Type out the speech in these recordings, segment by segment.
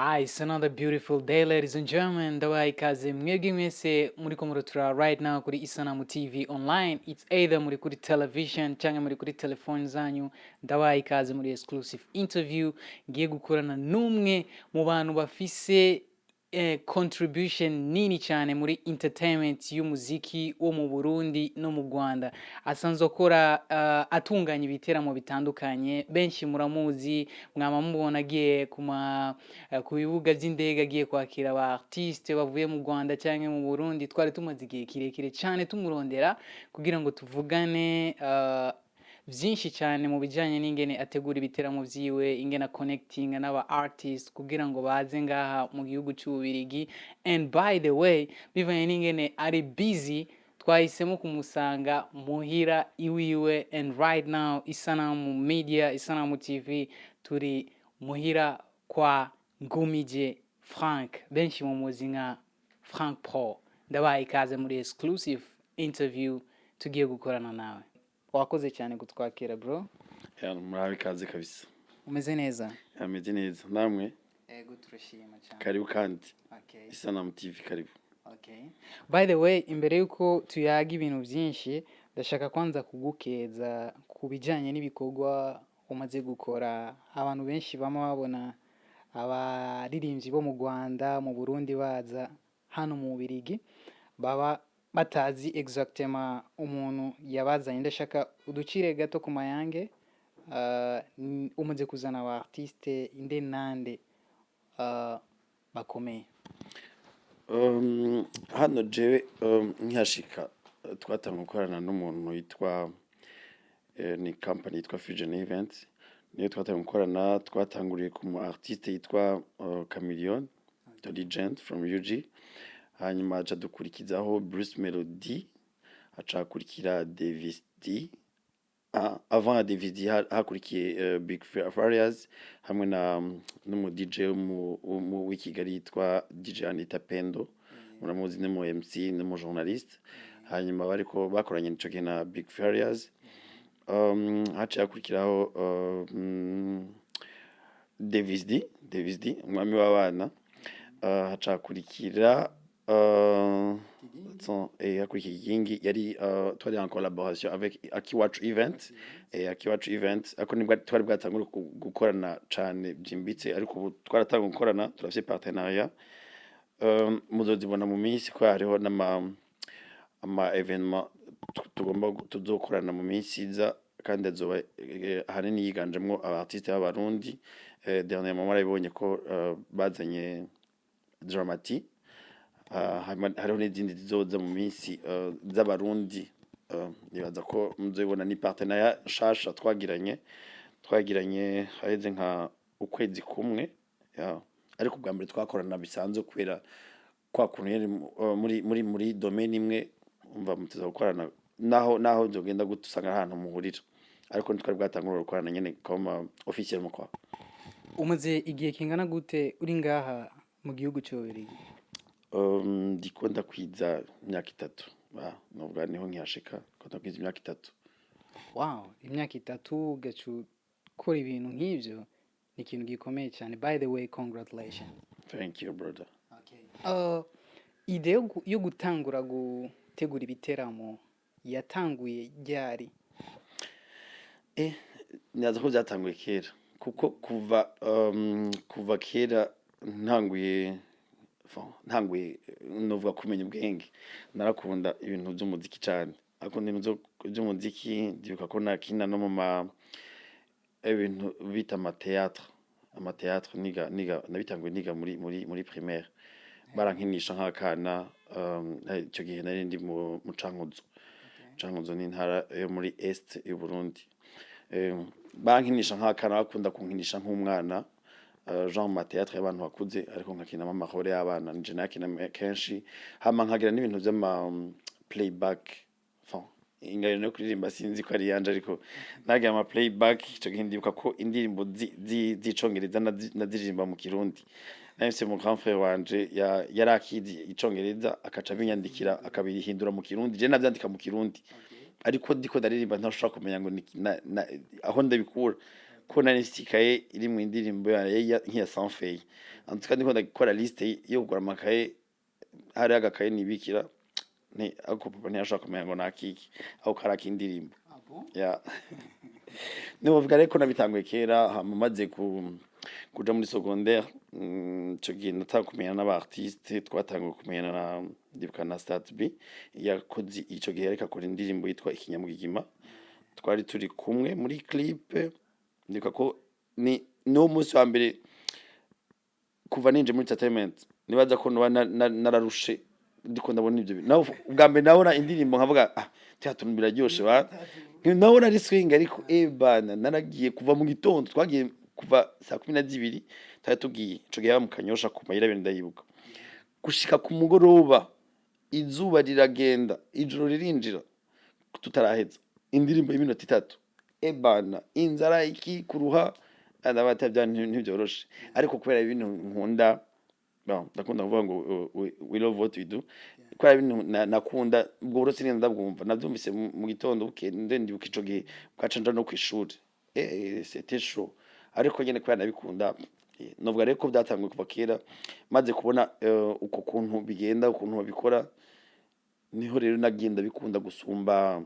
Hi, it's another beautiful day, ladies and gentlemen. Ndabaha ikaze mwebwe mwese muriko muratura right now kuri Isanamu TV online. It's either muri kuri television cyangwa muri kuri telefone zanyu. Ndabaha ikaze muri exclusive interview ngiye gukorana n'umwe mu bantu bafise contribution nini cyane muri entertainment y'umuziki wo mu Burundi no mu Rwanda. Asanzwe akora atunganya ibiteramo bitandukanye, benshi muramuzi, mwama mubona agiye ku bibuga by'indege agiye kwakira aba artiste bavuye mu Rwanda cyangwa mu Burundi. Twari tumaze igihe kirekire cyane tumurondera kugira ngo tuvugane byinshi cyane mu bijyanye n'ingene ategura ibiteramo vyiwe, ingene connecting n'aba artists kugira ngo baze ngaha mu gihugu cy'Ububirigi. And by the way, bivanye n'ingene ari busy, twahisemo kumusanga muhira iwiwe. And right now Isanamu Media, Isanamu TV, turi muhira kwa Ngumije Franck, benshi mumuzi nka Franck Pro. Ndabaha ikaze muri exclusive interview tugiye gukorana nawe. Wakoze cyane kutwakira bro. Murabe ikaze kabisa. Umeze neza? Ameze neza. Namwe? Ego turashima cyane. Karibu kandi. Okay. Isanamu TV karibu. Okay. By the way, imbere yuko tuyaga ibintu byinshi, ndashaka kwanza kugukeza ku bijyanye n'ibikorwa umaze gukora. Abantu benshi bama babona abaririmbyi bo mu Rwanda, mu Burundi baza hano mu Bubiligi, baba batazi exactement umuntu yabazanye. Ndashaka uducire gato ku mayange, umaze kuzana aba artiste inde nande bakomeye. Hano jewe nkihashika twatanga gukorana n'umuntu yitwa ni company yitwa Fizzo Events. Niyo twatanga gukorana, twatanguriye ku mu artiste yitwa Chameleone, the legend from UG. Hanyuma aca dukurikizaho Bruce Melodie, aca hakurikira Davis D. Avant Davis D hakurikiye Big Farias hamwe n'umu DJ w'ikigali yitwa DJ Anita Pendo, muramuzi ni mu MC ni mu journaliste. Hanyuma bariko bakoranye nico gihe na Big Farias. Haca hakurikiraho Davis D umwami w'abana. Haca hakurikira hakurikira Yingi yari twari en collaboration avec Akiwacu Event. Akiwacu Event ako nibwo twari bwatangura gukorana cyane byimbitse, ariko ubu twaratanga gukorana, turafite partenariat. Muzozibona mu minsi ko hariho ama evenement tugomba tuzokorana mu minsi iza, kandi azoba ahanini yiganjemwo aba artiste b'abarundi. Dernièrement marabibonye ko bazanye Dramati. Hariho n'izindi zizoza mu minsi z'abarundi. Nibaza ko muzobona ni partenariat nshasha twagiranye haheze nka ukwezi kumwe, ariko bwa mbere twakorana bisanzwe kubera kwa kuntu muri domaine imwe, umva muteza gukorana naho byogenda gutusanga ahantu muhurira, ariko ntitwari bwatangura gukorana nyene kama officiel mu kwa. Umaze igihe kingana gute uri ngaha mu gihugu cy'Ububirigi? Ndiko ndakwiza imyaka 3. Novuga niho nkihashika ko ndakwiza imyaka 3. Wow, imyaka 3 gacu ukora ibintu nk'ivyo ni ikintu gikomeye cyane. By the way, congratulations. Thank you brother. Okay. Ide yo gutangura gutegura ibiteramo yatanguye ryari? Nyaza ko byatanguye kera, kuko kuva kera ntanguye novuga kumenya ubwenge. Narakunda ibintu by'umuziki cyane, akunda ibintu by'umuziki. Ndibuka ko nakina no mu ibintu bita amateatre nabitanguye niga muri primaire. Barankinisha nk'akana. Icyo gihe nari ndi mu Cankuzo n'intara yo muri Est y'u Burundi. Barankinisha nk'akana, bakunda kunkinisha nk'umwana Jean mu mateatre y'abantu bakuze, ariko nkakinamo amahore y'abana. Nje nakina kenshi, hama nkagira n'ibintu by'ama playback. Ingano no kuririmba sinzi ko ari yanje, ariko nagira ama playback. Icyo gihe ndibuka ko indirimbo z'icongereza naziririmba mu Kirundi. Nahise mu grand frère wanje yarakizi icongereza, akaca binyandikira akabihindura mu Kirundi. Je navyandika mu Kirundi, ariko ndiko ndaririmba ntashobora kumenya ngo aho ndabikura. ko nari mfise ikaye irimwo indirimbo nk'iya Sanfey en tout cas ndiko ndakora liste yo kugura amakaye hari agakaye nibikira ako papa ntiyashaka kumenya ngo nakiki aho karaka indirimbo ya nibavuga reko nabitanguye kera hama maze kuja muri secondaire ico gihe natanga kumenya n'aba artiste twatanguye kumenyana na ndibuka na Stat B yakoze ico gihe ariko akora indirimbo yitwa ikinyamugigima twari turi kumwe muri clip ndibuka ko ni no munsi wa mbere kuva ninje muri entertainment nibaza ko nararushe ndiko ndabona ivyo naho ubwa mbere nabona indirimbo nkavuga teatro biraryoshe ba nabona ari swing ariko bana naragiye kuva mu gitondo twagiye kuva saa 12 twari tugiye ico gihe mu Kanyosha ku mayira bene ndayibuka gushika ku mugoroba izuba riragenda ijoro ririnjira tutaraheza indirimbo y'iminota 3 bana inzara iki kuruha abatavya ntibyoroshe ariko kubera ibintu nkunda ndakunda kuvuga ngo we love what we do kubera ibintu nakunda ubwo rose nenda ndabwumva navyumvise mu gitondo bukende ndibuka ico gihe bwacanja no kw'ishure c'était chaud ariko nyene kubera nabikunda novuga rero ko byatanguye kuva kera maze kubona uko kuntu bigenda ukuntu babikora niho rero nagenda bikunda gusumba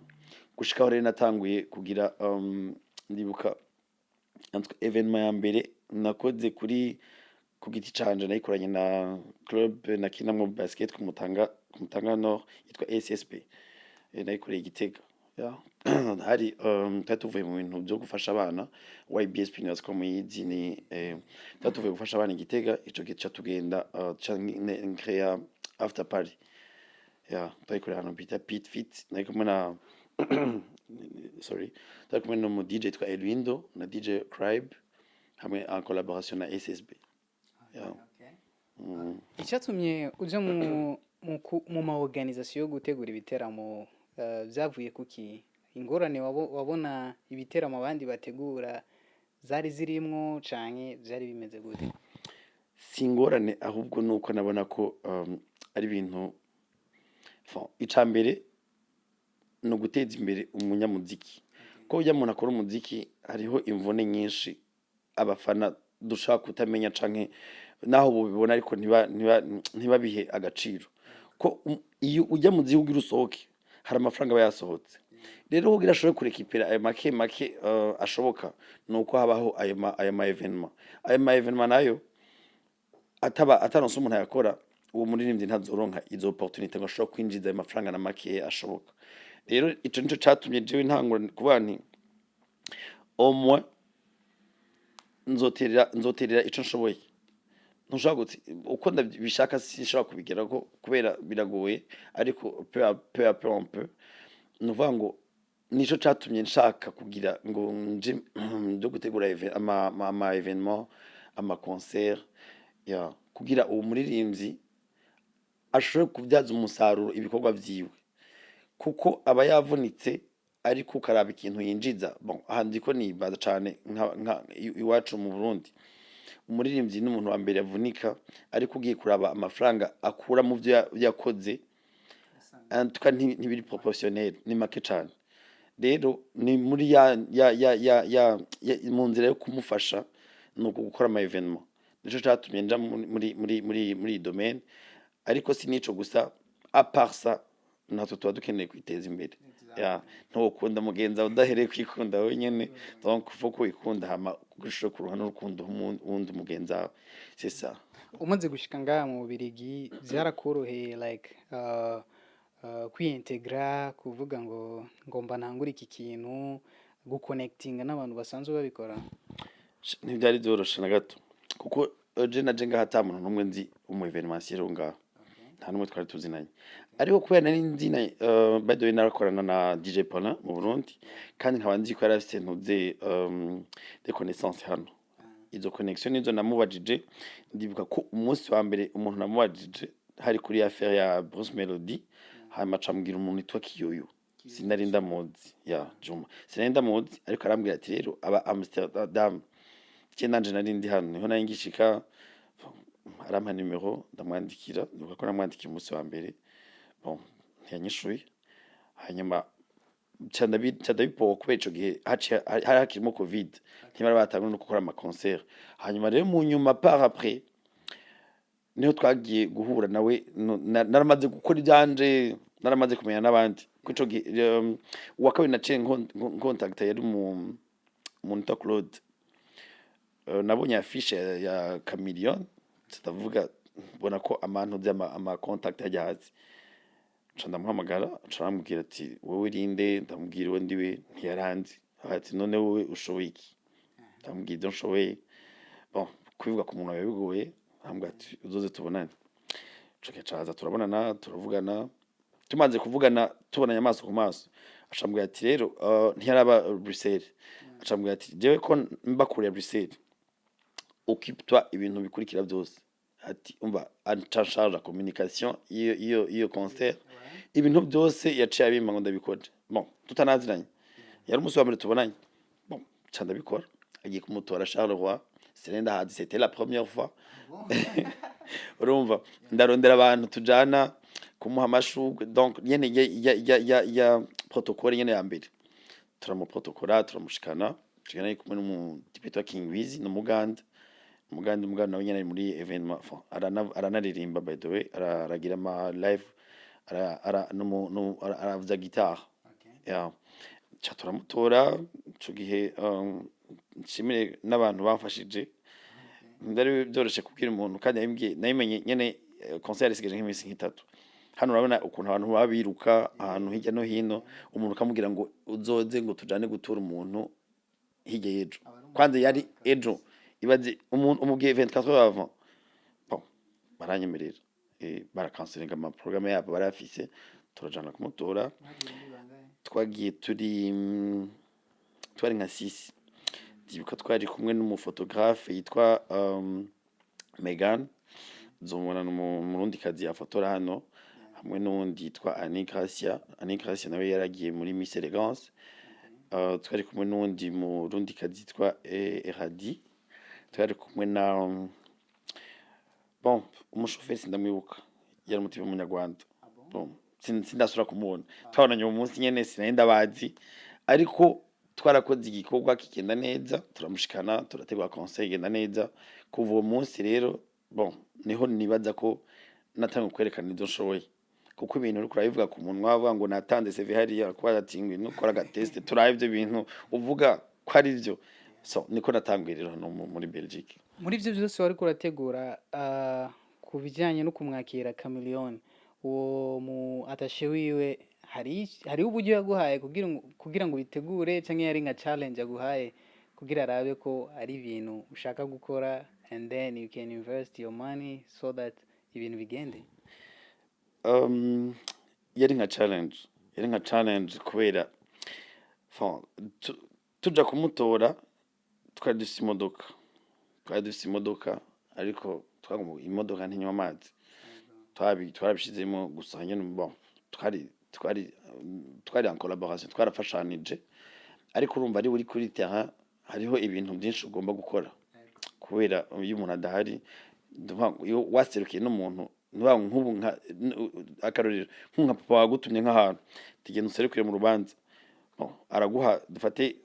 gushikaho rero natanguye kugira ndibuka evenement ya mbere nakoze ku giti canje nayikoranye na club nakinamwo basket ku Mutanga Nord yitwa SSP nayikoreye Igitega hari tatuvuye mu bintu byo gufasha abana YBS Pinyas ko muyizi ni tatuvuye gufasha abana Igitega ico gice tugenda créer after party tayikorera hano bita Pit Fit nayikomwe na sorry tayikomwe no mu DJ yitwa Elwindo na DJ Cribe hamwe en collaboration na SSB icyatumye uja mu ma organisation yo gutegura ibiteramo byavuye kuki ingorane wabona ibiteramo abandi bategura zari zirimwo canke byari bimeze gute singorane ahubwo nuko nabona ko ari ibintu icambere no guteza imbere umunyamuziki ko ujya muntu akora umuziki hariho imvune nyinshi abafana dushaka kutamenya canke naho bubibona ariko ntibabihe agaciro ko iyo ujya mu gihugu urusohoke hari amafaranga bayasohotse rero kugira ashobore kurekipera ayo make ashoboka nuko habaho ayo ma evenement nayo ataronse umuntu yakora uwo muririmbyi ntazoronka izo opportunity ngo ashobora kwinjiza ayo mafaranga na make ashoboka rero ico nico catumye jewe ntangura kuba nti au moins nzoterera ico nshoboye ntushaka guti uko ndabishaka sinshobora kubigera ko kubera biragoye ariko peu à peu on peut nuvuga ngo nico catumye nshaka kugira ngo nje byo gutegura ama evenement ama concert kugira uwo muririmbyi ashobore kubyaza umusaruro ibikorwa vyiwe kuko aba yavunitse ariko karaba ikintu yinjiza ahandi ko nibaza cane nka iwacu mu Burundi umuririmbyi n'umuntu wa mbere yavunika ariko ugiye kuraba amafaranga akura mu byo yakoze antuka ntibiri proportionnel ni make cane rero ni muri munzira yo kumufasha nuko gukora ama evenement nico catumye nja muri domaine ariko sinico gusa a part ça natwe tuba dukeneye kwiteza imbere ntukunda mugenza udahereye kwikunda wenyene donc faut kwikunda hama gushira ku ruhande rukundo wundi mugenza c'est ça umaze gushika ngaha mu Bubiligi byarakoroheye like kwintegra kuvuga ngo ngomba ntangura iki kintu guconnectinga n'abantu basanzwe babikora ntibyari byoroshe na gato kuko je naje ngaha ata muntu numwe nzi umu evenementiel ngaha nta numwe twari tuzinanye ariko kubera nari nzi na by the way narakorana na DJ Paulin mu Burundi kandi nkaba nzi ko yari afite ntuze de connaissance hano izo connection nizo namubajije ndibuka ko umunsi wa mbere umuntu namubajije hari kuri affaire ya Bruce Melodie hama camubwira umuntu yitwa Kiyoyo sinari ndamuzi Juma sinari ndamuzi ariko arambwira ati rero aba Amsterdam nanje nari ndi hano niho nari ngishika arampa numero ndamwandikira ndibuka ko namwandikiye umunsi wa mbere ntiyanyishuye hanyuma cyandabipowa kubera ico gihe hari hakirimo covid ntibari batangura no gukora ama concert hanyuma rero mu nyuma par après niho twagiye guhura nawe naramaze gukora ibyanje naramaze kumenya n'abandi kwico uwa kabiri naciye contact yari mu Nta Claude nabonye afishe ya Chameleone tutavuga mbona ko amantu ama contact yajahazi nca ndamuhamagara nca namubwira ati wowe rinde ndamubwira uwo ndiwe ntiyaranzi ati none wowe ushoboye iki ndamubwira ibyo nshoboye bon kubivuga ku muntu yabigoye ambwa ati uzoze tubonane cyo caza turabonana turavugana tumaze kuvugana tubonanye amaso ku maso acambwira ati rero ntiyaraba Bruxelles acambwira ati jewe ko mbakuriye Bruxelles occupe-toi ibintu bikurikira byose ati umva charge communication iyo concert ibintu byose yaciye abimpa ngo ndabikora bon tutanaziranye yari umunsi wa mbere tubonanye bon ca ndabikora agiye kumutora Charleroi Serenda hadi c'était la première fois urumva ndarondera abantu tujana kumuha amashugwe donc nyene ya protocole nyene ya mbere turamuprotocola turamushikana tugana kumwe n'umutipetwa King Wiz n'umuganda nawe nyene muri evenement aranaririmba by the way aragira ama live aravuza guitar ya cha turamutora ico gihe nshimire n'abantu bamfashije ndari byoroshe kubwira umuntu kandi nayimenye nyene concert isigaje nk'iminsi nk'itatu hano urabona ukuntu abantu babiruka ahantu hirya no hino umuntu kamubwira ngo uzoze ngo tujane gutura umuntu hirya yejo kwanze yari ejo ibaze umuntu umubwiye 24 heures avant bon baranyemerera barakanselinga ama programme yabo barafise turajana kumutora twagiye twari nka 6 dibuka twari kumwe n'umufotographe yitwa Megan zomwana n'umurundi kazi yafotora hano hamwe n'undi yitwa Annie Gracia nawe yaragiye muri Miss Elegance twari kumwe n'undi murundi kazi yitwa Eradi twari kumwe na bon umushoferi sindamwibuka yari umutima w'umunyarwanda bon sindasura kumubona twabonanye mu munsi nyene sinenda bazi ariko twarakoze igikorwa kigenda neza turamushikana turategura concert igenda neza kuva uwo munsi rero bon niho nibaza ko natanga kwerekana ibyo nshoboye kuko ibintu uri kurabivuga ku muntu wavuga ngo natanze CV hariya kwa atingwe no kora gatest turaye ibyo bintu uvuga ko ari byo so niko natangwirira no muri Belgique muri ibyo byose wari kurategura ku bijyanye no kumwakira Chameleone uwo mu atashe wiwe hari uburyo yaguhaye kugira ngo bitegure cyangwa yari nka challenge yaguhaye kugira arabe ko ari ibintu ushaka gukora and then you can invest your money so that ibintu bigende yari nka challenge kubera tuja kumutora twari dufise imodoka ariko twagomba imodoka ntinywa amazi twarabishizemo gusa nyene bon twari en collaboration twarafashanije ariko urumva ari uri kuri terrain hariho ibintu byinshi ugomba gukora kubera iyo umuntu adahari iyo waserukiye n'umuntu nk'ubu akarorero nka papa wagutumye nk'ahantu tugenda userukire mu rubanza araguha dufate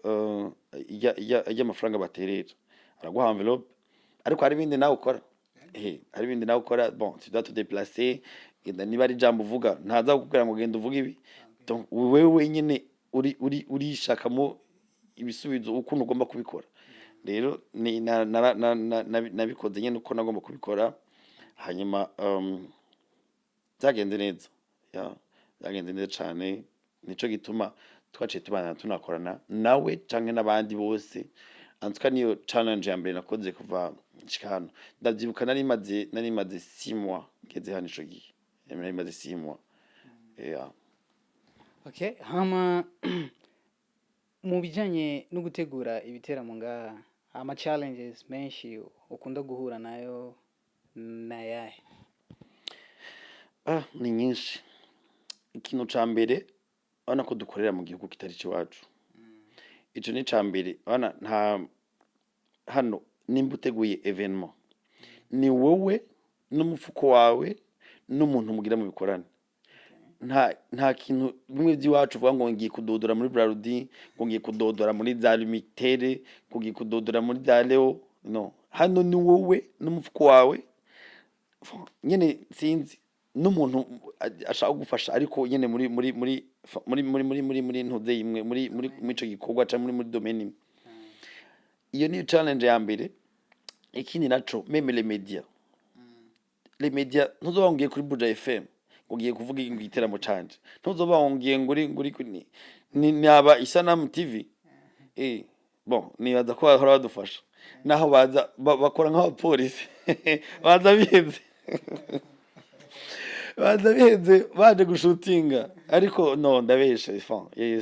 amafaranga baterera araguha envelope ariko hari ibindi nawe ukora bon tu dois te déplacer genda niba ari jambo uvuga ntaza kukubwira ngo genda uvuga ibi donc wewe nyine urishakamo ibisubizo ukuntu ugomba kubikora rero nabikoze nyine uko nagomba kubikora hanyuma byagenze neza cyane nico gituma twaciye tubana tunakorana nawe canke n'abandi bose antuka niyo challenge ya mbere nakoze kuva nshikano ndavyibuka nari maze 6 mois ngeze hano ico gihe nari maze 6 mois okay hama mu bijanye no gutegura ibiteramwo ngaha ama challenges menshi ukunda guhura nayo nayahe ni nyinshi ikintu ca mbere abana ko dukorera mu gihugu kitari cyacu ico ni ca mbere abana nta hano nimba uteguye evenement ni wowe n'umufuko wawe n'umuntu mugira mu bikorana nta kintu bimwe by'iwacu uvuga ngo ngiye kudodora muri Brarudi, ngo ngiye kudodora muri za Limitere, ngo ngiye kudodora muri za Leo, no. Hano ni wowe n'umufuko wawe, nyene sinzi n'umuntu ashaka gufasha, ariko nyene muri ntuze imwe muri ico gikorwa cyangwa muri domaine imwe. Iyo ni challenge ya mbere. Ikindi naco meme les médias ntuzobongiye kuri Buja FM ugiye kuvuga ibiteramo canje, ntuzobongiye nguri ni aba Isanamu TV. Bon, nibaza ko bahora badufasha naho baza bakora nk'abapolisi baza bihenze baje gushutinga, ariko no ndabesha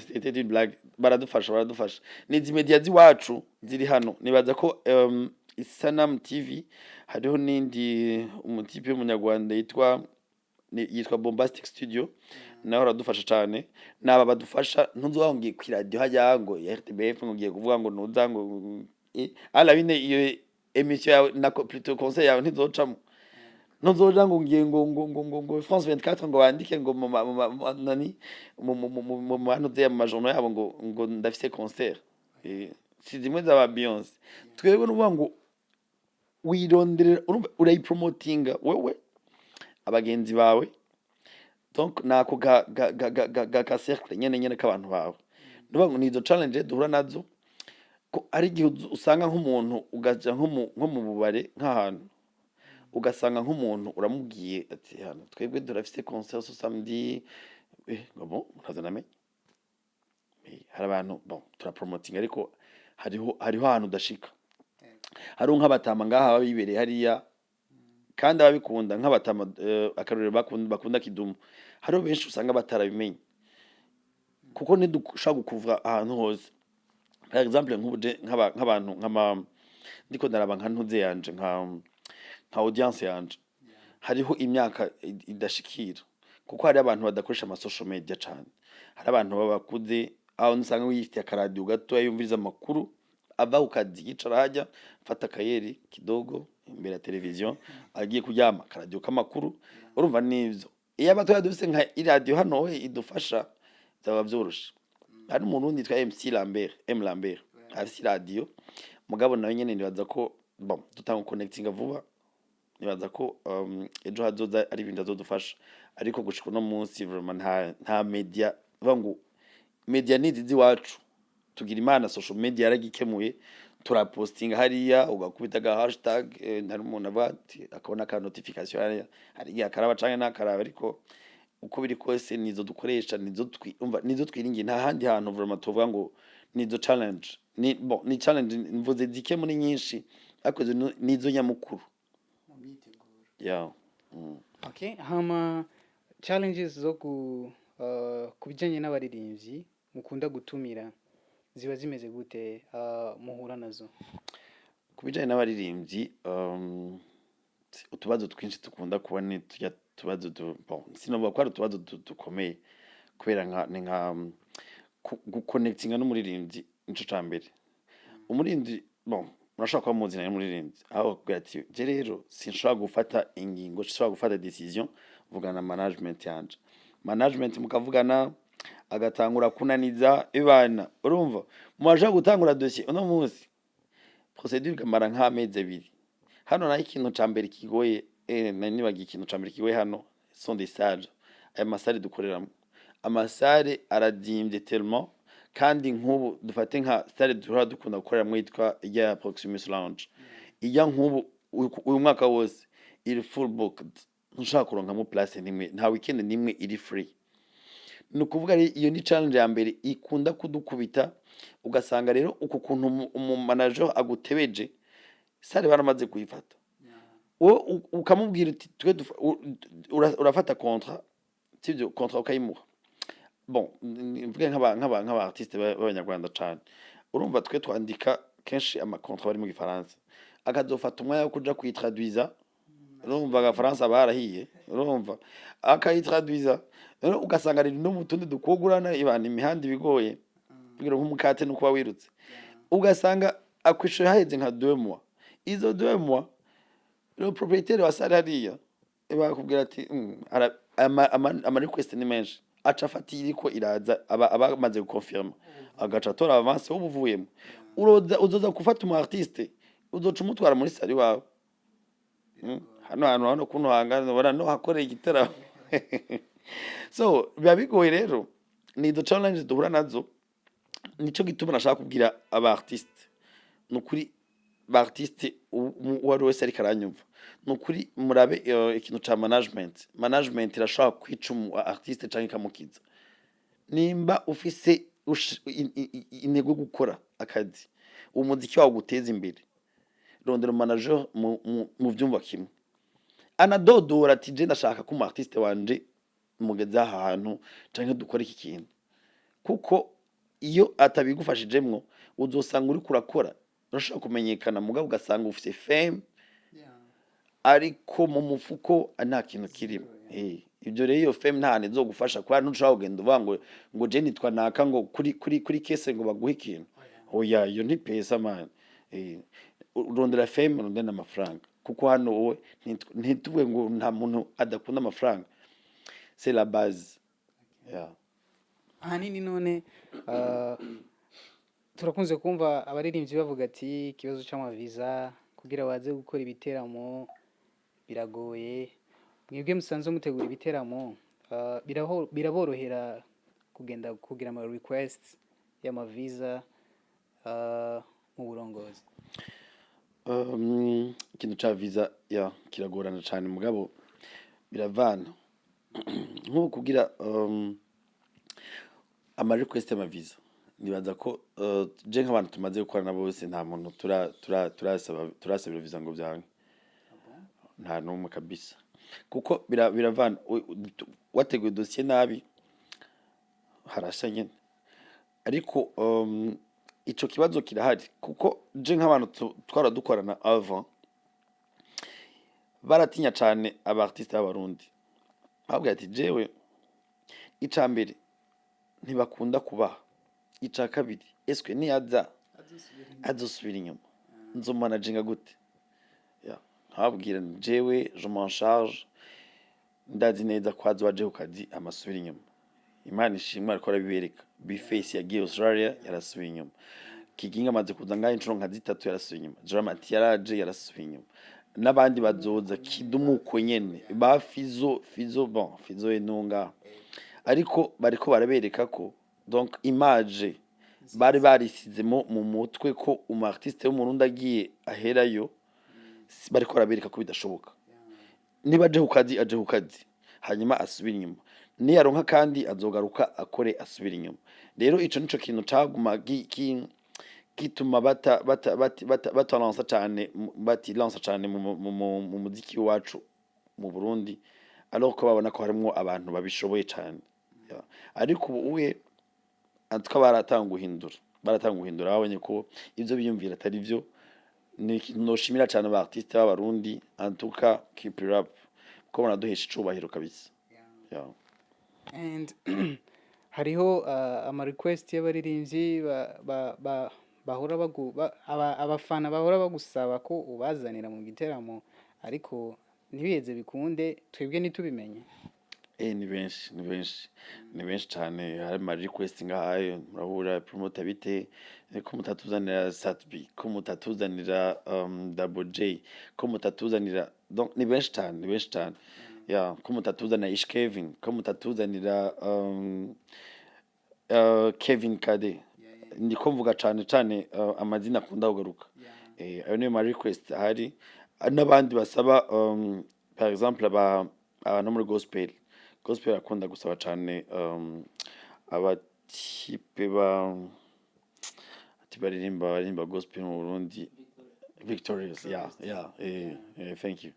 c'était une blague. baradufasha n'izi media ziwacu ziri hano. Nibaza ko Isanamu TV hariho n'indi umutipe w'umunyarwanda yitwa Bombastic Studio, naho aradufasha cyane. Naba badufasha ntuzobongiye ku radio hajya ngo RTBF ngiye kuvuga ngo nuza ngo ala bine iyo emission yawe na plutôt conseil yawe ntizocamo, ntuzoja ngo ngiye ngo France 24 ngo bandike ngo nani mu mano de majono yabo ngo ndafise concert. Si zimwe za Beyonce twebwe nuvuga ngo wirondera urayipromotinga wewe abagenzi bawe, donc nako ga cercle nyene k'abantu bawe. Nuvuga ngo nizo challenge duhura nazo, ko ari gihe usanga nk'umuntu ugaja nko mu bubare nk'ahantu, ugasanga nk'umuntu uramubwiye ati hano twebwe durafise concert ce samedi, bon ntazaname hari abantu bon turapromoting, ariko hariho ahantu udashika. Hariho nk'abatama ngaha babibereye hariya kandi ababikunda nk'abatama akarorero bakunda kidumu, hariho benshi usanga batarabimenye kuko ntidushaka gukuvura ahantu hose. Par exemple nk'abantu ndiko ndaraba nka ntuze yanje nka audience yanje, hariho imyaka idashikira kuko hari abantu badakoresha ama social media cyane. Hari abantu babakuze aho nsanga wifite akaradiyo gato yumviriza amakuru ava ukazi yicara hajya mfata akayeri kidogo imbere ya televizion agiye kuryama akaradiyo k'amakuru. Urumva nivyo iyo abatoya dufise nka iradiyo hano we idufasha byaba byoroshe. Hari umuntu wundi yitwa M Lambert afise iradiyo mugabo nawe nyene nibaza ko bon dutanga connecting vuba, nibaza ko ejo hazoza ari ibintu azodufasha, ariko gushika no munsi vraiment nta media vangu media nizi wacu tugira imana. Social media yaragikemuye, turapostinga hariya ugakubita ga hashtag nari umuntu abati akabona ka notification hariya hari akaraba canke nakaraba, ariko uko biri kose nizo dukoresha, nizo twiringiye. Nta handi hantu vraiment tuvuga ngo nizo challenge ni challenge mvuze zikemu ni nyinshi, ariko nizo nyamukuru. Okay, hama challenges zo kubijanye n'abaririmbyi mukunda gutumira ziba zimeze gute muhura nazo? Kubijanye n'abaririmbyi utubazo twinshi tukunda kuba ni tujya tubazo bon sinovuga ko ari utubazo dukomeye, kubera nka guconnectinga n'umuririmbyi nico cambere. Umuririmbyi bon murashaka kuba muzi nayo umuririmbyi aho kubwira ati je rero sinshobora gufata ingingo, sinshobora gufata decision, vugana management yanje. Management mukavugana agatangura kunaniza ibana. Urumva muaje gutangura dossier uno munsi procedure kamara nk'amezi 2. Hano nayo ikintu cambere kigoye nibagiye ikintu cambere kigoye hano sont des salles. Aya masale dukoreramo, amasale aradimbye tellement, kandi nk'ubu dufate nka salle duhora dukunda gukoreramo yitwa ya Proximus Lounge. Iya nk'ubu uyu mwaka wose iri full booked, ntushaka kuronkamo place nimwe, nta weekend nimwe iri free. Nukuvuga iyo ni challenge ya mbere ikunda kudukubita, ugasanga rero uko kuntu manager agutebeje sare baramaze kuyifata. Ukamubwira uti twe urafata contrat, sivyo contrat ukayimuha. Bon mvuge nk'aba artiste b'abanyarwanda cyane, urumva twe twandika kenshi ama contrat bari mu gifaransa, akazofata umwanya wo kuja kuyitraduiza. Urumva agafaransa barahiye, urumva akayitraduiza, rero ugasanga rero no mutundi dukogurana ibana imihanda bigoye kugira nk'umukate no kuba wirutse, ugasanga akwishuye haheze nka 2 mois. Izo 2 mois le propriétaire wa salle hariya bakubwira ati ama request ni menshi aca afata iriko iraza aba amaze gukonfirma agaca atora avance ubuvuyemo uzoza gufata umu artiste uzoca umutwara muri sari wawe hano kuntu hangana ubona no hakoreye igiteramo so biba bigoye rero ni izo challenge duhura nazo nico gituma nashaka kubwira aba artiste nukuri ba artiste uwari wese ariko aranyumva nukuri murabe ikintu ca management irashobora kwica umu artiste canke ikamukiza nimba ufise intego gukora akazi umuziki wawe guteza imbere rondera manager mu vyumva kimwe anadodora ati je ndashaka ko umu artiste wanje mugeze ahantu canke dukora iki kintu kuko iyo atabigufashijemwo uzosanga uri kurakora urashobora kumenyekana mugabo ugasanga ufise fame ariko mu mufuko nta kintu kirimo ibyo rero iyo fame nta hantu izogufasha kubera ntushobora kugenda uvuga ngo je nitwa naka ngo kuri kese ngo baguhe ikintu oya iyo ni pesa man urondera fame urondera amafaranga kuko hano wowe ntituvuge ngo nta muntu adakunda amafaranga c'est la base ahanini none turakunze kumva abaririmbyi bavuga ati ikibazo c'amaviza kugira waze gukora ibiteramo biragoye mwebwe musanzwe mutegura ibiteramo biraborohera kugenda kugira ama requests y'amaviza mu burongozi ikintu ca visa kiragorana cane mugabo biravana nk'ubu kugira ama request y'amaviza nibaza ko je nk'abantu tumaze gukorana bose nta muntu turasabira visa ngo byange nta numwe kabisa kuko biravana wateguye dossier nabi harasha nyene ariko ico kibazo kirahari kuko je nk'abantu twara dukorana avant baratinya cane aba artiste b'abarundi babwira ati jewe ica mbere ntibakunda kubaha ica kabiri eswe niyaza azosubira inyuma nzomanaginga gute nkababwira jewe je m'en charge ndazi neza ko azoje ku kazi amasubira inyuma Imana ishimwe ariko arabibereka Bface yagiye Australia yarasubiye inyuma Kiginga amaze kuza ngaho inshuro nka zitatu yarasubiye inyuma Dramati yaraje yarasubiye inyuma n'abandi bazoza kidumuko nyene ba Fizzo bon Fizzo enunga ariko bariko barabereka ko donc image bari barisizemo mu mutwe ko umu artiste w'umurundi agiye aherayo bariko barabereka ko bidashoboka niba aje ku kazi aje ku kazi hanyuma asubira inyuma niyaronka kandi azogaruka akore asubira inyuma rero ico nico kintu caguma gituma batalansa cane mu muziki wacu mu Burundi alors ko babona ko harimwo abantu babishoboye cane ariko ubuye antwa baratanguhindura babonye ko ivyo biyumvira atari vyo noshimira cane aba artiste b'abarundi antuka keep it up ko banaduhesha icubahiro kabisa and hariho ama request y'abaririmbyi abafana bahora bagusaba ko ubazanira mu giteramo ariko ntibiheze bikunde twebwe nitubimenye ni benshi cyane hari ama request ngahayo murahura promoter bite ko mutatuzanira Satbi ko mutatuzanira Double J ko mutatuzanira donc ni benshi cyane ko mutatuzanira Ish Kevin ko mutatuzanira Kevin Kade ndiko mvuga cyane amazina akunda kugaruka ayo niyo ma request hari n'abandi basaba par exemple abantu muri gospel akunda gusaba cyane abatipe baririmba gospel mu Burundi victorious thank you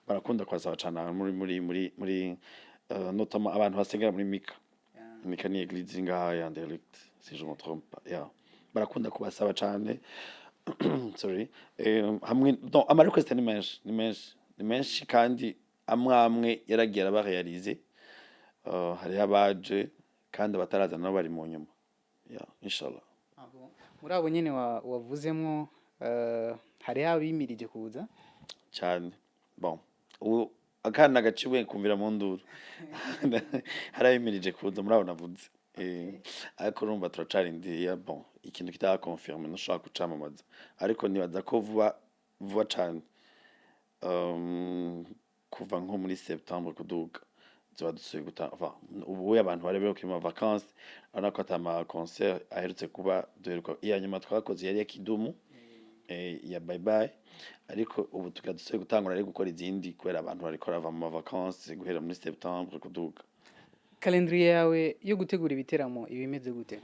barakunda kwasaba cyane muri notamment abantu basengera muri Mika ni église ngaha ya Derelict si je me trompe pas barakunda kubasaba cyane sorry hamwe donc ama request ni menshi kandi amwe yaragiye abarealize hari abaje kandi bataraza nabo bari mu nyuma inshallah muri abo nyene wavuzemwo hari abimirije kuza cyane bon akana gaciwe kumvira mu nduru harabimirije kuza muri abo navuze ariko urumva turacarindiriye bon ikintu kitarakonfirme ntushobora kucamamaza ariko nibaza ko vuba cane kuva nko muri septembre kuduga tuba dusuye gutanga ubu abantu bari bari mu vacances urabona ko atama concert aherutse kuba duheruka iya nyuma twakoze yari ya Kidumu ya bye bye ariko ubu tukadusuye gutangura ari gukora izindi kubera abantu bariko bava mu vacances guhera muri septembre kuduga. Calendrier yawe yo gutegura ibiteramo ibimeze gute?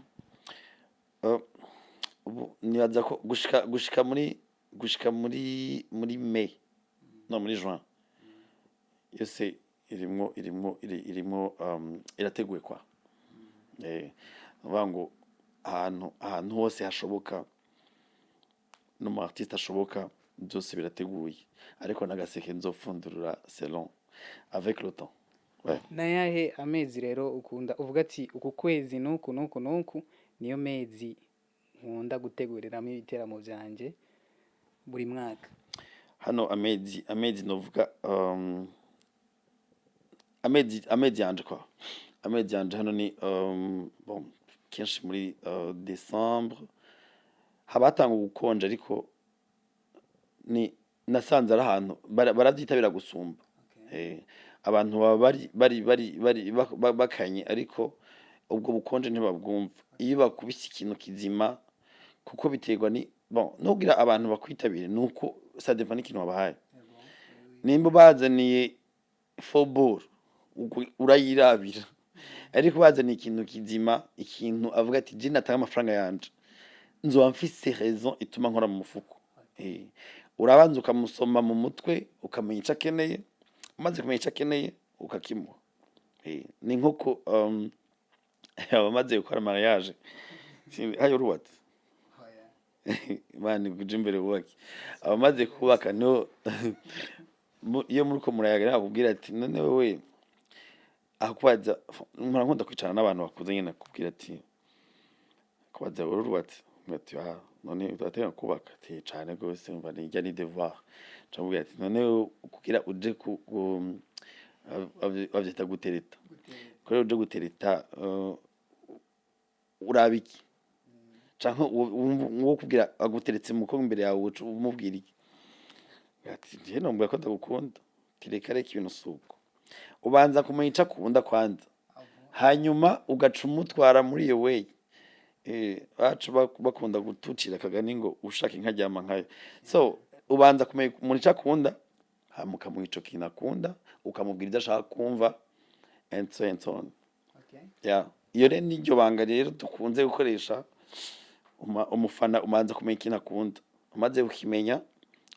Ubu nibaza ko gushika muri mai no muri juin yose irimwo irateguye kwa ngo ahantu hose hashoboka no mu artiste ashoboka byose birateguye ariko nagaseke nzofundurura selon avec le temps. Nayahe amezi rero ukunda uvuga ati uku kwezi nuku niyo mezi nkunda guteguriramo ibiteramo byanje buri mwaka? Hano amezi novuga amezi yanje kwa amezi yanje hano ni bon kenshi muri Decembre habatanga gukonja ariko ni nasanze ari ahantu baravyitabira gusumba abantu bari bakanye ariko ubwo bukonje ntibabwumva iyo bakubise ikintu kizima kuko biterwa ni bon nugira abantu bakwitabire nuko ça dépend n'ikintu wabahaye nimba bazaniye fobor urayirabira ariko bazaniye ikintu kizima ikintu avuga ati je natanga amafaranga yanje nzoba mfise raison ituma nkora mu mufuko urabanza ukamusoma mu mutwe ukamenya ico akeneye umaze kumenya ico akeneye ukakimuha ni nk'uko abamaze gukora mariage hayo rubatse bani kuje imbere wubake abamaze kubaka no iyo muri ko murayaga akubwira ati none wewe akwaza nkunda kwicara n'abantu bakuze nyine akubwira ati kwaza rubatse ati none utatera kubaka ati cyane gose mva ni jya ni devoir cyangwa ati none kugira uje ku avyita gutereta kore uje gutereta urabiki canke uwo kugira aguteretse muko imbere yawe umubwira iki ati je nombwa ko ndagukunda tireka reka ibintu suko ubanza kumenya ico akunda kwanza hanyuma ugaca umutwara muri iyo way bacu bakunda gutucira kagani ngo ushaka inkajyama nkayo so ubanza kumenya muri ico akunda hamuka mu ico kinakunda ukamubwira ibyo ashaka kumva and so on. Iyo rero niryo banga rero dukunze gukoresha umufana umanza kumenya ikintu akunda umaze ukimenya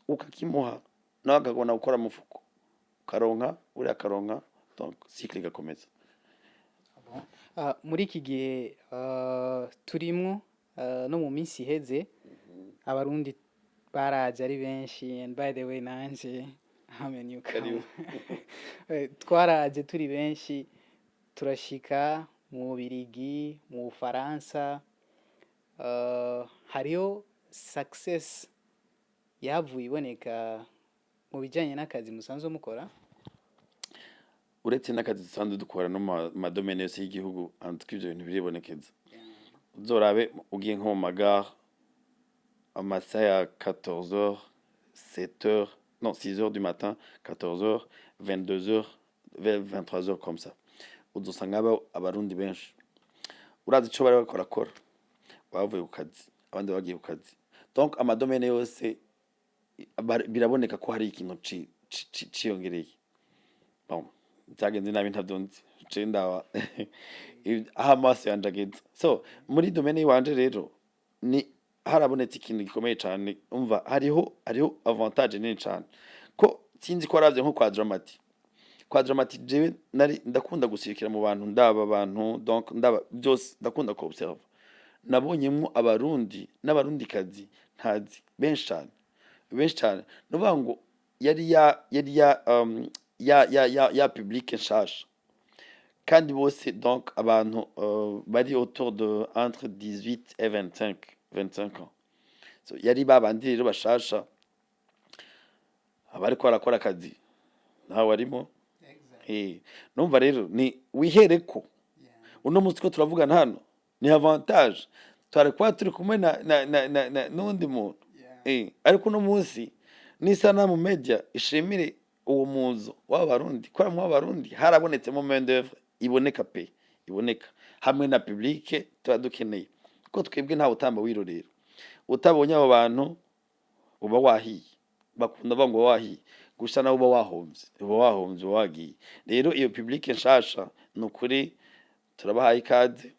ukakimuha nawe akagona gukora mufuko karonka uri akaronka donc cycle gakomeza. Muri iki gihe turimwo no mu minsi iheze abarundi baraje ari benshi and by the way nanje hamenye ukari twaraje turi benshi turashika mu Birigi mu Faransa hariyo success yavuye iboneka mu bijanye n'akazi musanzwe mukora uretse n'akazi dusanzwe dukora no madomene yose y'igihugu andika ivyo bintu biribonekeza uzorabe ugiye nko mu magare amasaha ya 14h 7h non 6h du matin 14h 22h 23h comme ça udusanga abarundi benshi urazi ico bari bakora bavuye ku kazi abandi bagiye ku kazi donc amadomene yose biraboneka ko hari ikintu ciyongereye bon byagenze nabi ntavyonzi cendawa aha amaso yanje ageze so muri domaine yiwanje rero ni harabonetse ikintu gikomeye cyane umva hariho avantage nini cyane ko sinzi ko aravye nko kwa dramati jewe nari ndakunda gusirikira mu bantu ndaba abantu donc ndaba byose ndakunda ko observe nabonyemwo abarundi n'abarundikazi ntazi benshi cyane nuvuga ngo yari ya public nshasha kandi bose donc abantu bari autour de entre 18 et 25 ans so yari babandi rero bashasha abari ko arakora akazi ntawe arimo. Numva rero ni wihereko uno munsi ko turavugana hano ni avantage twari kuba turi kumwe n'undi muntu ariko uno munsi n'isanamu media ishimire uwo muzo w'abarundi kwa mu Barundi harabonetsemo main d'œuvre iboneka pe iboneka hamwe na public tuba dukeneye ko twebwe nta utamba wirorera utabonye abo bantu uba wahiye bakunda bango wahiye gusa nawe uba wahombye wagiye rero iyo public nshasha nukuri turabahaye ikaze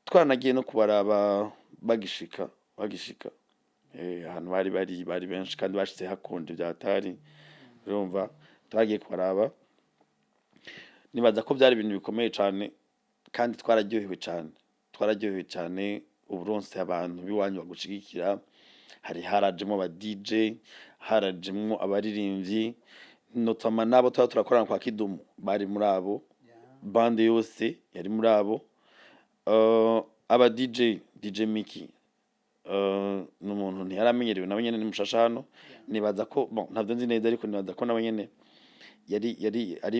twanagiye no kubaraba bagishika ahantu bari benshi kandi bashitse hakonje byatari urumva twagiye kubaraba nibaza ko byari ibintu bikomeye cyane kandi twararyohewe cyane uburonse abantu biwanyu bagushigikira hari harajemo aba DJ harajemo abaririmvyi notama nabo turakorana kwa Kidumu bari muri abo bande yose yari muri abo aba DJ Miki n'umuntu ntiyaramenyerewe nawe nyene ni mushasha hano nibaza ko bon ntabyo nzi neza ariko nibaza ko nawe nyene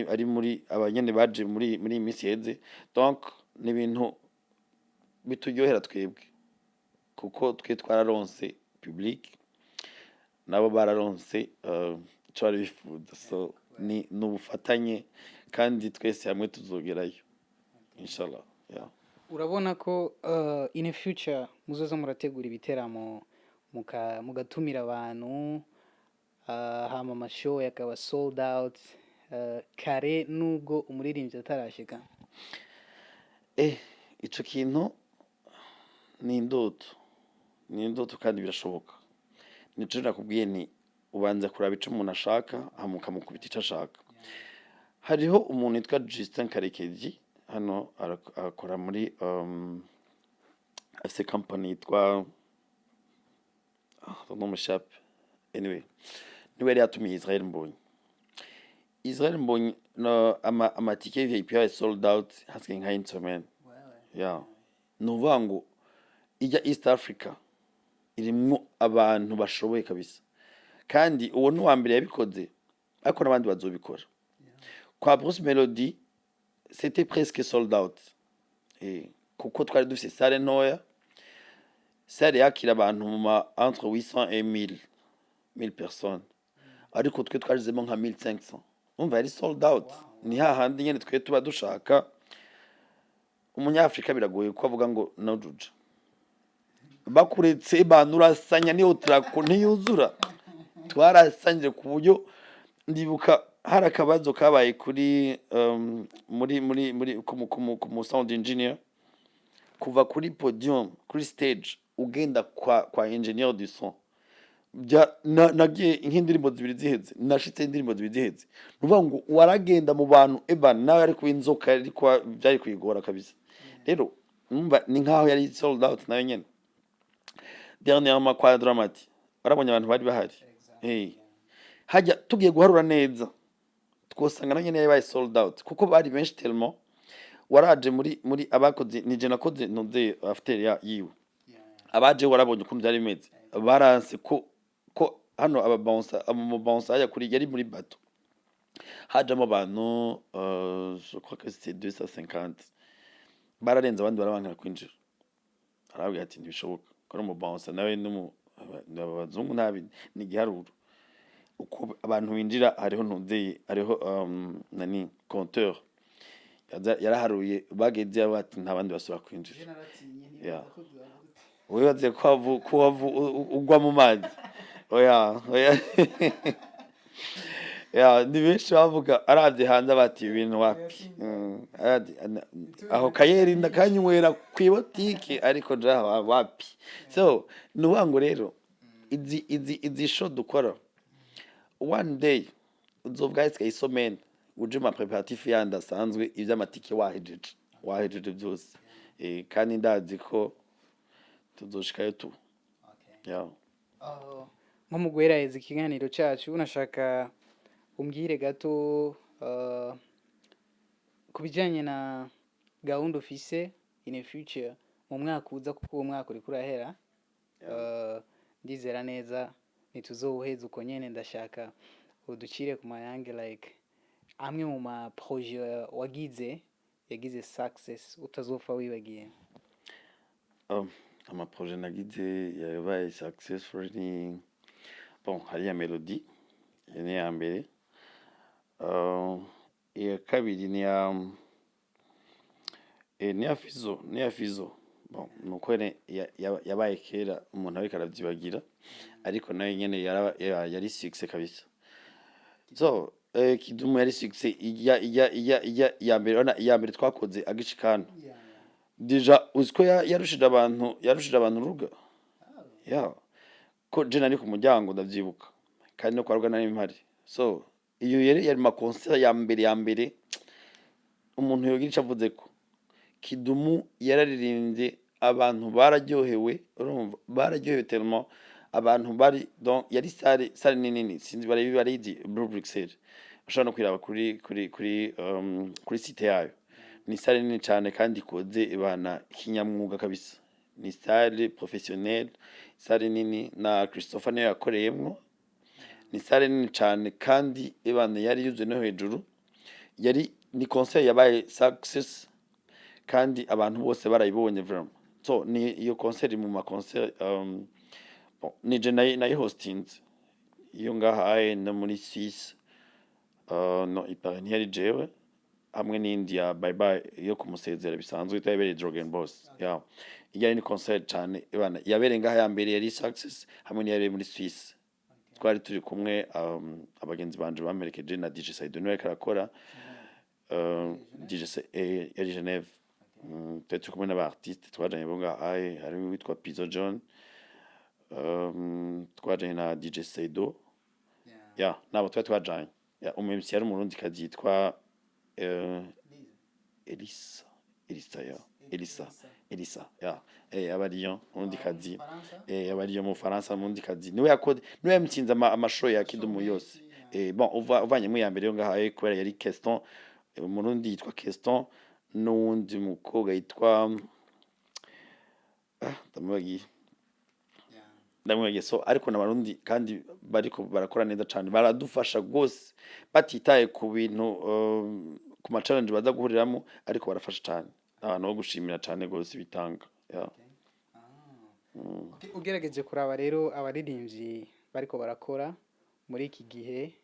ari muri abanyene baje muri imisi heze donc ni ibintu bituryohera twebwe kuko twe twararonse public nabo bararonse cyo bari bifuza so ni n'ubufatanye kandi twese hamwe tuzogerayo inshallah urabona ko in the future muzoza murategura ibiteramo mugatumira abantu hama amashow yakaba sold out kare nubwo umuririmbyi atarashika ico kintu ni indoto kandi birashoboka nico nakubwiye ni ubanza kuraba ico umuntu ashaka hamuka mukubita ico ashaka hariho umuntu yitwa Justin Karekezi hano akora muri afise company yitwa shop anyway niwe yari yatumiye Israel Mbonyi no amatike VIP ya sold out hasigaye nka instrument nuvuga ngo ijya East Africa irimwo abantu bashoboye kabisa kandi uwo ni wa mbere yabikoze ariko n'abandi bazobikora kwa Bruce Melodie c'était presque sold out kuko twari dufite salle ntoya salle yakira abantu entre 800 et 1000 personnes ariko twe twarizemo nka 1500 umva yari sold out ni hahandi nyene twe tuba dushaka umunyafrika biragoye ko avuga ngo no juja bakuretse banurasanya niyo trako ntiyuzura twarasanyije ku buryo ndibuka hari akabazo kabaye kuri muri ku sound engineer kuva kuri podium kuri stage ugenda kwa engineer du son nagiye nk'indirimbo zibiri ziheze nashitse indirimbo zibiri ziheze nuvuga ngo waragenda mu bantu nawe ari kwinzoka ariko byari kwigora kabisa rero numva ni nkaho yari sold out nayo nyene dernièrement kwa Dramati barabonye abantu bari bahari hajya tugiye guharura neza twosanga nanye yabaye sold out kuko bari benshi tellement waraje muri abakoze nije nakoze node after ya yiwe abaje warabonye ukuntu byari bimeze baranse ko hano aba bouncer ya kuri yari muri bato hajamo abantu je crois que c'était 250 bararenza abandi barabankira kwinjira arabwira ati ntibishoboka ko mu bouncer nawe n'abazungu nabi ni giharuro uko abantu binjira hariho ntuze hariho nani compteur yaraharuye bageze abati ntabandi basura kwinjira wewe waze kwavu ugwa mu mazi oya ni benshi bavuga aravye hanze bati ibintu wapi aho kayeri ndakanywera kwibotike ariko ja wapi so nuwango rero izi show dukora one day uzovuga ese isomene uje ma preparatif yanda sanzwe ivy'amatike wahejeje byose kandi ndazi ko tuzoshikayo tu nko mu guheraheza ikiganiro cyacu unashaka umbwire gato ku bijyanye na gahunda ufise in the future mu mwaka uza kuko uwo mwaka uri kurahera ndizera neza ntituzowuheza uko nyene ndashaka uducire ku mayange like amwe mu ma projet yagize success utazopfa wibagiye. Amaproje nagize yabaye successful ni bon hariya Melodie ni ya mbere, iya kabiri ni ya Fizzo bon nuko yabaye kera umuntu ariko aravyibagira ariko nayo nyene yari success kabisa. So Kidumu yari success ya mbere ona ya mbere twakoze agishikana deja uziko yarushije abantu uruga ya ko je nari ku muryango ndavyibuka kandi no kwarwa nari mpari. So iyo yari ma concert ya mbere umuntu yogira ico avuze ko Kidumu yararirimbye abantu bararyohewe, urumva bararyohewe tellement abantu bari donc yari sale nini sinzi barizi Blue Bruxelles ushobora no kwiraba kuri site yayo. Ni sale nini cyane kandi ikoze ibana kinyamwuga kabisa, ni sale professionnel, sale nini na Christopher niyo yakoreyemwo, ni sale nini cyane kandi ibana yari yuzuye no hejuru, ni concert yabaye success kandi abantu bose barayibonye vraiment. So ni iyo concert mu ma concert ni je nayi hostinze iyo ngaha no muri Suisse, no ipara ntiyari jewe hamwe n'indi ya bye bye yo kumusezera bisanzwe itabereye Drogen Boss ya ijyanye ni concert cyane ibana yabereye ngaha ya mbere yari success hamwe n'iyari muri Suisse. Twari turi kumwe abagenzi banje bamerekeje na DJ Saido niwe karakora DJ yari Geneve. Turi kumwe n'aba artiste twajanye bo ngaha hari witwa Fizzo John, twajanye na DJ Saido ya nabo twajanye ya umemsi yari umurundi kazi yitwa Elisa ya abariyo umurundi kazi abariyo mu Faransa umurundi kazi niwe yamutsinze amashow ya Kidumu yose. Bon uvanye mu ya mbere yo ngaha kubera yari Keston umurundi yitwa Keston n'uwundi mukobwa yitwa ndamwagiye. So ariko n'abarundi kandi bariko barakora neza cyane baradufasha gose batitaye ku bintu ku ma challenge baza guhuriramo ariko barafasha cyane abantu bo gushimira cyane gose bitanga ya. Ugerageje kuraba rero abaririmbyi bariko barakora muri iki gihe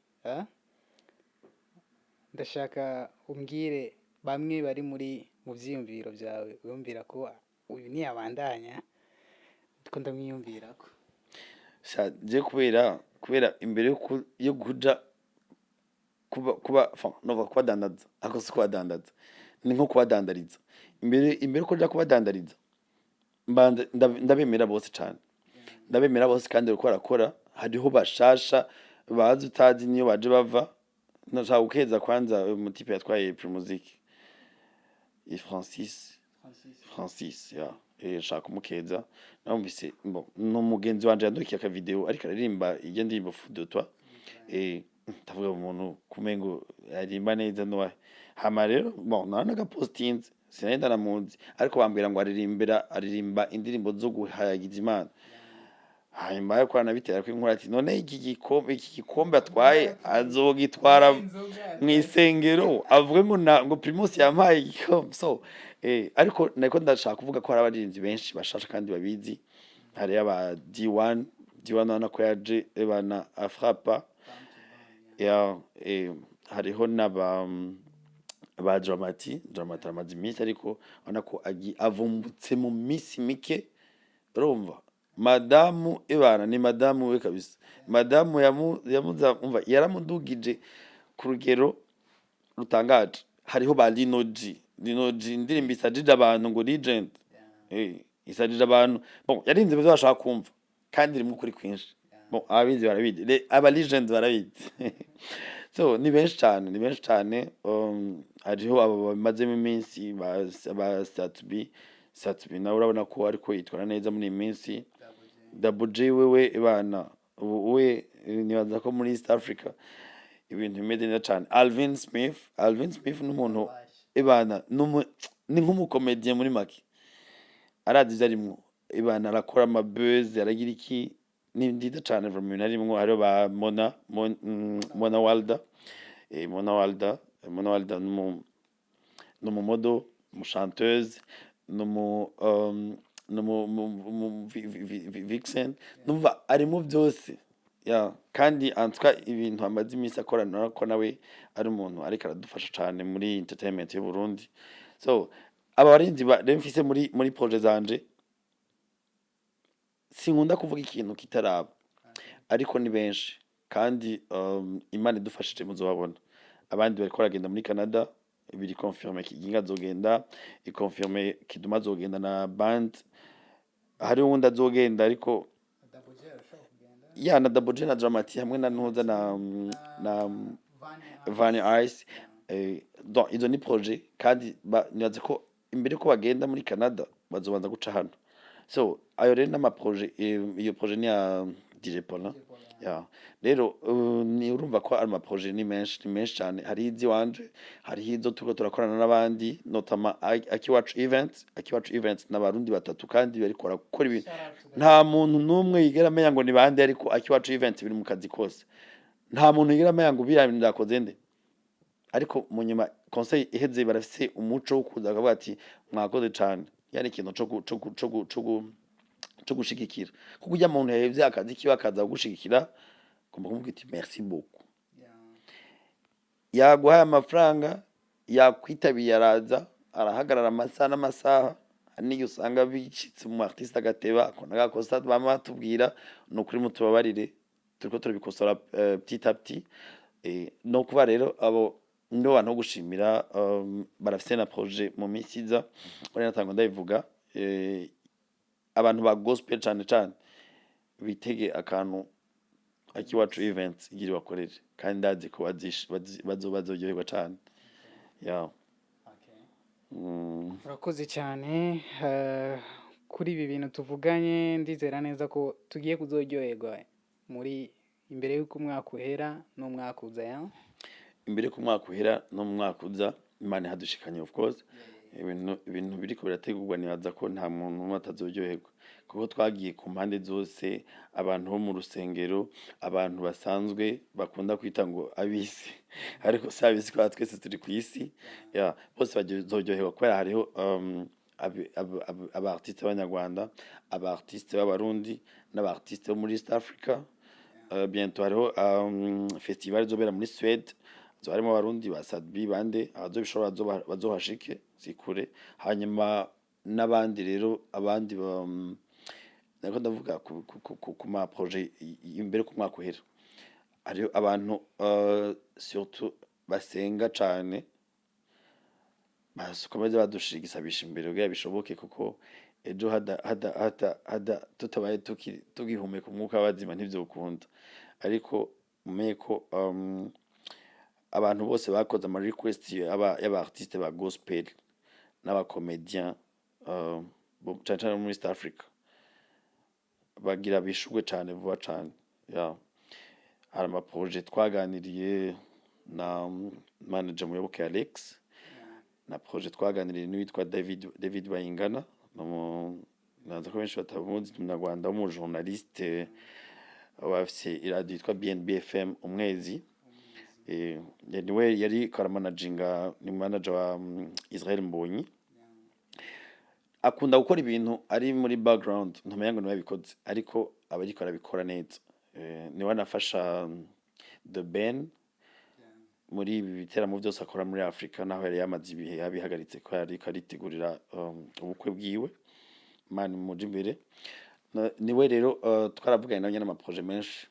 ndashaka umbwire bamwe bari mu vyiyumviro vyawe uyumvira ko uyu ni abandanya ndiko ndamwiyumvira ko je kubera imbere yo kuja kubadandaza ako si kubadandaza ni nko kubadandariza imbere ko ja kubadandariza ndabemera bose cyane ndabemera bose kandi uko barakora hariho bashasha bazi utazi niyo baje bava. Nashaka gukeza kwanza umutipe yatwaye Primusic Francis ya shaka kumukeza namvise bon no mugenzi wanje yandokiye aka video ariko aririmba iyo ndirimbo Fou de toi ndavuga umuntu kumengo arimba neza no hama rero bon nanaga postinze sinenda namuzi ariko bambwira ngo aririmba indirimbo zo guhayagiza Imana. Hanyuma yuko anabitera ko inkuru ati none iki gikombe atwaye azogitwara mu isengero avuge ngo Primus yampaye igikombe. So ariko nako ndashaka kuvuga ko hari abarinzi benshi bashasha kandi babizi. Hari aba D1 wana ko yaje bana afrapa ya hariho n'aba Dramati misi ariko ona ko avumbutse mu misi mike urumva. Madamu ibana ni madamu we kabisa. Madamu yamuza umva yaramudugije ku rugero rutangaje. Hariho ba Bino indirimbo isajije abantu ngo legend isajije abantu bon yarinze byo bashaka kumva kandi rimwe kuri kwinshi bon abizi barabizi aba legend barabizi. So ni benshi cyane hariho aba bamazemo iminsi ba Satbi na urabona ko ariko yitwara neza muri iminsi. Double wewe ibana we nibaza ko muri East Africa ibintu bimeze neza cyane. Alvin Smith n'umuntu ibana ni nk'umukomedian muri make aradiza arimwo ibana arakora amabuzz aragira iki ni nziza cane vraiment harimwo hariho ba Mona Walda Mona Walda n'umumodo umuchanteuse vixen numva arimo byose kandi en tout cas ibintu amaze iminsi akorana ko nawe ari umuntu ariko aradufasha cane muri entertainment y'u Burundi. So aba barinzi mfise muri projet zanje sinkunda kuvuga ikintu kitaraba ariko ni benshi kandi Imana idufashije muzobabona. Abandi bariko baragenda muri Canada biri confirme Kiginga azogenda iconfirme Kiduma azogenda na band hari uwundi azogenda ariko na Double J na Dramati hamwe na Ntuza na Vani Ice donc izo ni projet kandi nibaze ko imbere ko bagenda muri Canada bazobanza guca hano. So ayo rero n'ama projet iyo projet ni ya DJ Paulin rero ni urumva ko ari ama projet ni menshi cyane hari izi wanje hari izo turiko turakorana n'abandi notama akiwacu events n'abarundi batatu kandi bariko gukora ibintu nta muntu numwe yigera amenya ngo ni bande ariko akiwacu events biri mu kazi kose nta muntu yigera amenya ngo birabintu ndakoze nde ariko mu nyuma conseil iheze barafise umuco wo kuza akavuga ati mwakoze cane yani ikintu cyo gushigikira kuko ujya muntu yahevye akazi kiwe akaza gushigikira kumubwira ati merci beaucoup yaguhaye amafaranga yakwitabiye araza arahagarara amasaha n'amasaha niyo usanga bicitse mu artiste agateba akona gakosa bama tubwira no kuri mutubabarire turiko turabikosora petit à petit no kuba rero abo ndo bantu gushimira barafise na projet mu misiza uri natangwa ndabivuga abantu ba gospel cyane bitege akantu akiwacu events igiri bakorere kandi ndazi ko bazoryoherwa cyane urakoze cyane kuri ibi bintu tuvuganye ndizera neza ko tugiye kuzoryoherwa muri imbere y'uko umwaka uhera n'umwaka uza imbere ku mwaka uhera no mu mwaka uza Imana hadushikanye of course ibintu biriko birategurwa nibaza ko nta muntu umwe atazoryoherwa kuko twagiye ku mpande zose abantu bo mu rusengero abantu basanzwe bakunda kwita ngo abisi ariko si abisi kwa twese turi ku isi bose bazoryoherwa kubera hariho aba artiste b'Abanyarwanda aba artiste b'Abarundi n'aba artiste bo muri East Africa bientôt hariho festival izobera muri Sweden harimo abarundi basadbi bande abazobishobora bazohashike zikure hanyuma n'abandi rero abandi nako ndavuga ku ma projet imbere ku mwaka uhera ariyo abantu surtout basenga cane basukomeze badushigisabisha imbere bwa bishoboke kuko ejo hada tutabaye tugihumeka umwuka w'abazima ntivyo ukunda ariko meko abantu bose bakoze ama request y'aba artiste ba gospel n'aba comedian cyane muri East Africa bagira bishugwe cyane vuba cyane hari ama projet twaganiriye na manager muyoboke Alex na projet twaganiriye n'uwitwa David Bayingana naza ko benshi batamuzi umunyarwanda w'umu journaliste wafise iradiyo yitwa BNB FM umwezi niwe yari karamanaginga ni manager wa Israel Mbonyi akunda gukora ibintu ari muri background ntumenya ngo niwe yabikoze ariko abariko arabikora neza niwe anafasha The Ben muri ibi biteramwo byose akora muri Afrika naho yari yamaze ibihe yabihagaritse ko yari karitegurira ubukwe bwiwe mani muje imbere niwe rero twaravuganye nawe n'ama projet menshi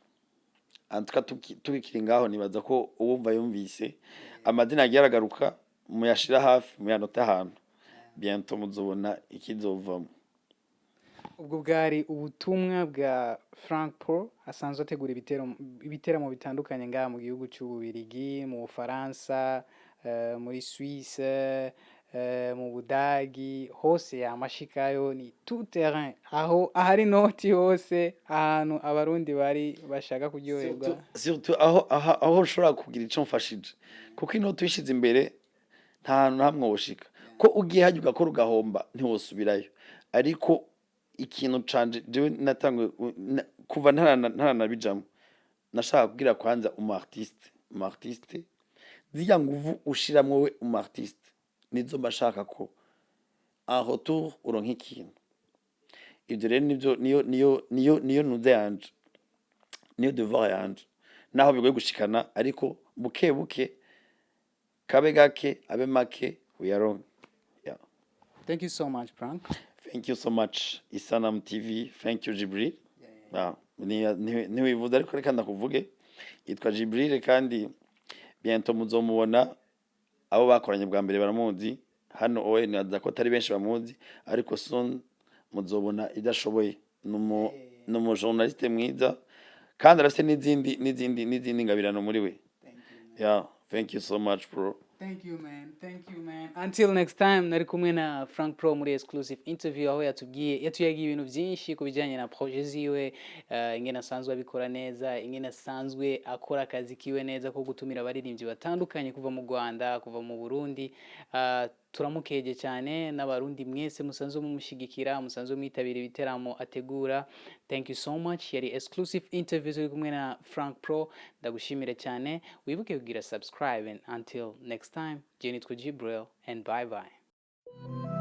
antuka tubikiri ngaho nibaza ko uwumva yumvise amadini ageragaruka muyashira hafi muyanota ahantu bientôt muzobona ikizovamo. ubwo bwari ubutumwa bwa Franck Pro asanzwe ategura ibiteramo bitandukanye ngaha mu gihugu cy'Ububirigi mu Bufaransa muri Suisse mu Budagi hose yamashikayo ni tout terrain aho ahari noti hose ahantu abarundi bari bashaka kuryoherwa surtout aho ushobora kugira ico mfashije kuko inoti wishize imbere nta hantu hamwe woshika ko ugiye hajya ugakora ugahomba ntiwosubirayo ariko ikintu canje jewe natangwe kuva ntaranabijamwo nashaka kugira kwanza umu artiste zirya nguvu ushiramwo we umu artiste nizo mbashaka ko en retour uronka ikintu. Ivyo rero nivyo niyo nuze yanje, niyo devoir yanje, naho bigoye gushikana ariko buke buke kabe gake abe make uyaronke. Yeah. Thank you so much, Franck. Thank you so much Isanam TV. Thank you Jibril. Ntiwivuze ariko reka ndakuvuge, yitwa Jibril kandi bientôt muzomubona, abo bakoranye bwa mbere baramuzi, hano owe nibaza ko atari benshi bamuzi ariko soon muzobona ibyo ashoboye. Numu journaliste mwiza kandi arafite n'izindi ngabirano muri we. Yeah, thank you so much bro. Thank you man. Until next time, nari kumwe na Franck Pro muri exclusive interview aho yatuyagiye ibintu byinshi ku bijyanye na projet ziwe, ingene asanzwe abikora neza, ingene asanzwe akora akazi kiwe neza ko gutumira abaririmbyi batandukanye kuva mu Rwanda, kuva mu Burundi. Turamukeje cyane n'abarundi mwese musanzwe mumushigikira, musanzwe mwitabira ibiteramwo ategura. Thank you so much. Yari exclusive interview turi kumwe na Franck Pro. Ndagushimire cyane. Wibuke kugira subscribe and until next time. Je nitwa Jibril and bye bye.